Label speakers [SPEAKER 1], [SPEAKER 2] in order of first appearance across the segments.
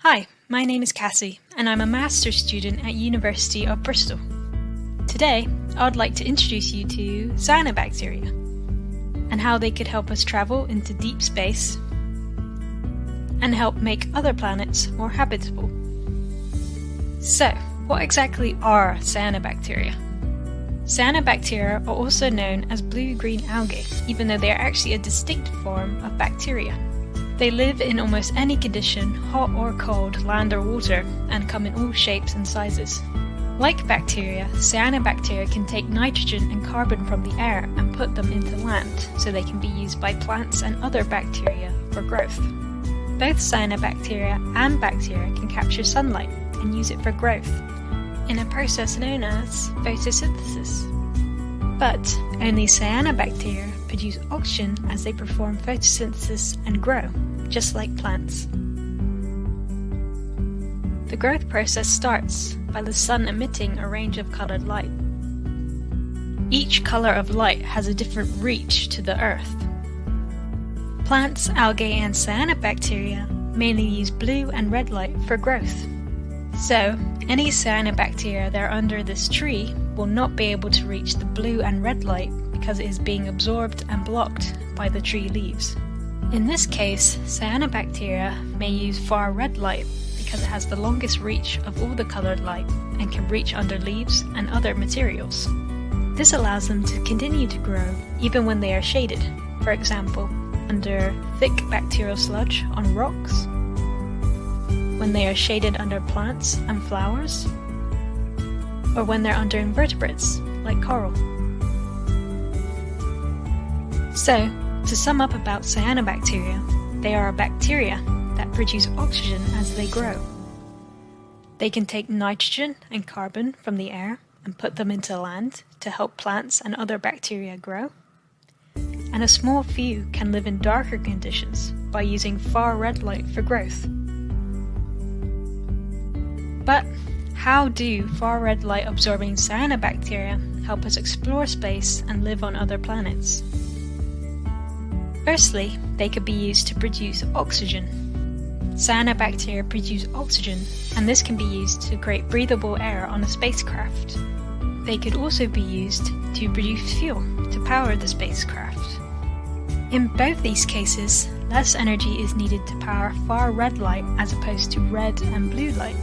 [SPEAKER 1] Hi, my name is Cassie, and I'm a master's student at University of Bristol. Today, I'd like to introduce you to Cyanobacteria, and how they could help us travel into deep space and help make other planets more habitable. So, what exactly are cyanobacteria? Cyanobacteria are also known as blue-green algae, even though they are actually a distinct form of bacteria. They live in almost any condition, hot or cold, land or water, and come in all shapes and sizes. Like bacteria, cyanobacteria can take nitrogen and carbon from the air and put them into land, so they can be used by plants and other bacteria for growth. Both cyanobacteria and bacteria can capture sunlight and use it for growth, in a process known as photosynthesis. But only cyanobacteria produce oxygen as they perform photosynthesis and grow, just like plants. The growth process starts by the sun emitting a range of colored light. Each color of light has a different reach to the Earth. Plants, algae, and cyanobacteria mainly use blue and red light for growth. So, any cyanobacteria that are under this tree will not be able to reach the blue and red light because it is being absorbed and blocked by the tree leaves. In this case, cyanobacteria may use far red light because it has the longest reach of all the colored light and can reach under leaves and other materials. This allows them to continue to grow even when they are shaded, for example, under thick bacterial sludge on rocks, when they are shaded under plants and flowers, or when they're under invertebrates, like coral. So, to sum up about cyanobacteria, they are a bacteria that produce oxygen as they grow. They can take nitrogen and carbon from the air and put them into land to help plants and other bacteria grow. And a small few can live in darker conditions by using far red light for growth. But how do far red light absorbing cyanobacteria help us explore space and live on other planets? Firstly, they could be used to produce oxygen. Cyanobacteria produce oxygen, and this can be used to create breathable air on a spacecraft. They could also be used to produce fuel to power the spacecraft. In both these cases, less energy is needed to power far red light as opposed to red and blue light.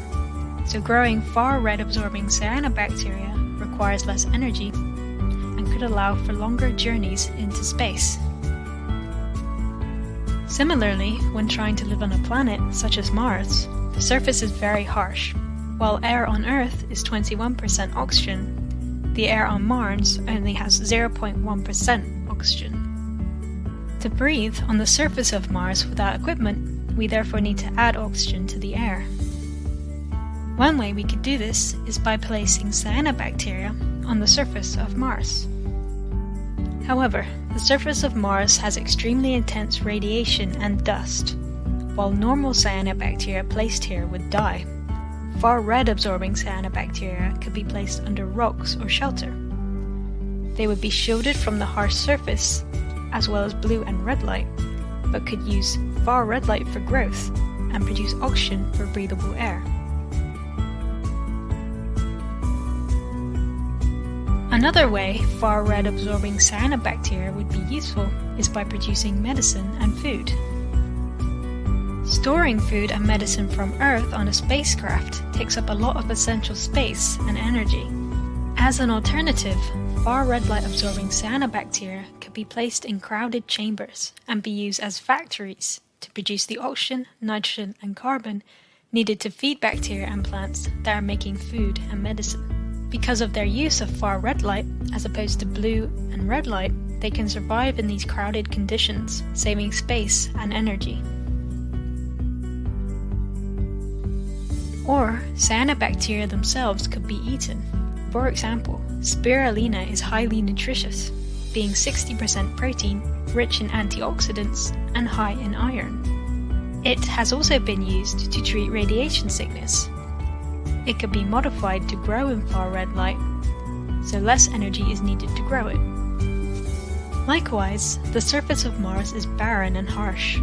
[SPEAKER 1] So growing far red absorbing cyanobacteria requires less energy and could allow for longer journeys into space. Similarly, when trying to live on a planet such as Mars, the surface is very harsh. While air on Earth is 21% oxygen, the air on Mars only has 0.1% oxygen. To breathe on the surface of Mars without equipment, we therefore need to add oxygen to the air. One way we could do this is by placing cyanobacteria on the surface of Mars. However, the surface of Mars has extremely intense radiation and dust. While normal cyanobacteria placed here would die, far red absorbing cyanobacteria could be placed under rocks or shelter. They would be shielded from the harsh surface, as well as blue and red light, but could use far red light for growth and produce oxygen for breathable air. Another way far red absorbing cyanobacteria would be useful is by producing medicine and food. Storing food and medicine from Earth on a spacecraft takes up a lot of essential space and energy. As an alternative, far red light absorbing cyanobacteria could be placed in crowded chambers and be used as factories to produce the oxygen, nitrogen, and carbon needed to feed bacteria and plants that are making food and medicine. Because of their use of far red light, as opposed to blue and red light, they can survive in these crowded conditions, saving space and energy. Or, cyanobacteria themselves could be eaten. For example, spirulina is highly nutritious, being 60% protein, rich in antioxidants, and high in iron. It has also been used to treat radiation sickness. It could be modified to grow in far red light, so less energy is needed to grow it. Likewise, the surface of Mars is barren and harsh.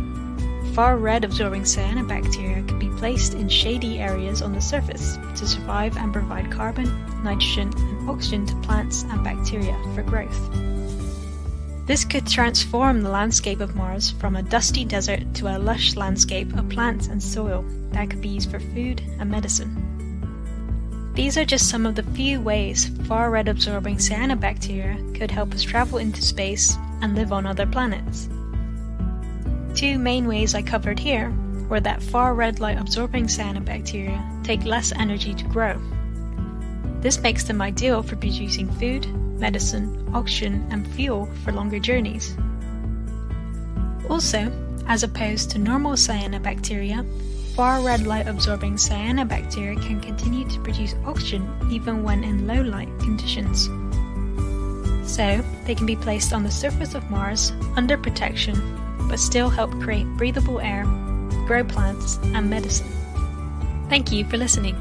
[SPEAKER 1] far red absorbing cyanobacteria can be placed in shady areas on the surface to survive and provide carbon, nitrogen, and oxygen to plants and bacteria for growth. This could transform the landscape of Mars from a dusty desert to a lush landscape of plants and soil that could be used for food and medicine. These are just some of the few ways far red absorbing cyanobacteria could help us travel into space and live on other planets. Two main ways I covered here were that far red light absorbing cyanobacteria take less energy to grow. This makes them ideal for producing food, medicine, oxygen, and fuel for longer journeys. Also, as opposed to normal cyanobacteria, far red light absorbing cyanobacteria can continue to produce oxygen even when in low light conditions. So, they can be placed on the surface of Mars under protection, but still help create breathable air, grow plants, and medicine. Thank you for listening.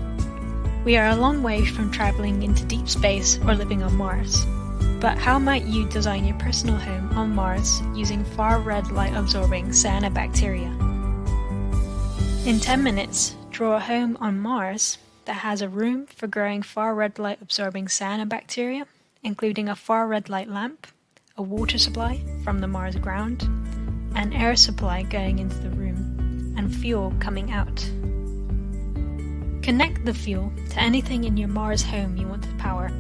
[SPEAKER 1] We are a long way from traveling into deep space or living on Mars. But how might you design your personal home on Mars using far red light absorbing cyanobacteria? In 10 minutes, draw a home on Mars that has a room for growing far red light absorbing cyanobacteria, including a far red light lamp, a water supply from the Mars ground, an air supply going into the room, and fuel coming out. Connect the fuel to anything in your Mars home you want to power.